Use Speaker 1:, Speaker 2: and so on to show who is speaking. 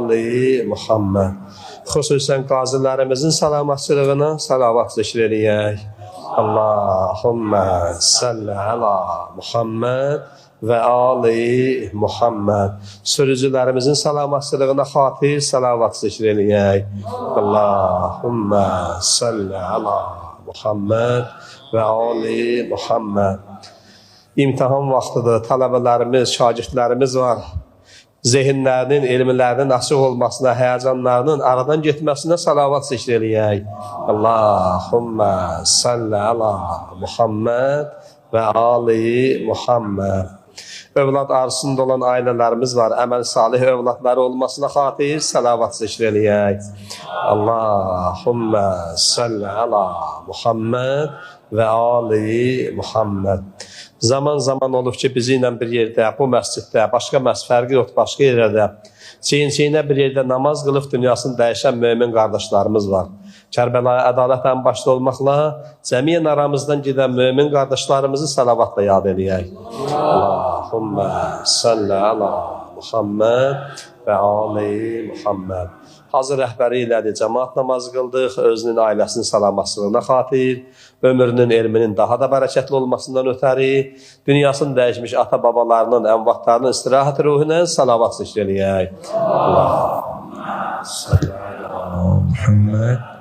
Speaker 1: ali Muhammed. Xüsusən qazilərimizin salamatçılığına salavat zikr eləyək. Allahümme salli ala Muhammed və ali Muhammed. Sürücülərimizin salamatçılığına xatir salavat zikr eləyək. Allahümme salli ala Muhammed və ali Muhammed. İmtihan vaxtıdır, tələbələrimiz, şagirdlərimiz var. Zehinlərinin, elmlərinin açıq olmasına, həyəcanlarının aradan getməsinə salavat zikr eləyək. Allahümme salli ala Muhammed və ali Muhammed. Övlad arzusunda olan ailələrimiz var. Əməl salih övladları olmasına xatir salavat zikr eləyək. Allahümme salli ala Muhammed və ali Muhammed. Zaman olub ki, bizi ilə bir yerdə, bu məsciddə, başqa fərqi yoxdur, başqa yerdə, çiyin-çiyinə bir yerdə namaz qılıb dünyasını dəyişən mömin qardaşlarımız var. Kərbəlaya ədalətən başda olmaqla, cəmiyyən aramızdan gedən mömin qardaşlarımızı salavatla yad eləyək. Allahümme salli ala Muhammed və ali Muhammed. Hazır rəhbəri ilədir, cəmaat namazı qıldıq, özünün ailəsinin salamatçılığına xatir, ömrünün, elminin daha da bərəkətli olmasından ötəri, dünyasını dəyişmiş ata-babalarının, ənvatlarının istirahət ruhunə salavat zikr eləyək. Allahümme salli ala Muhammed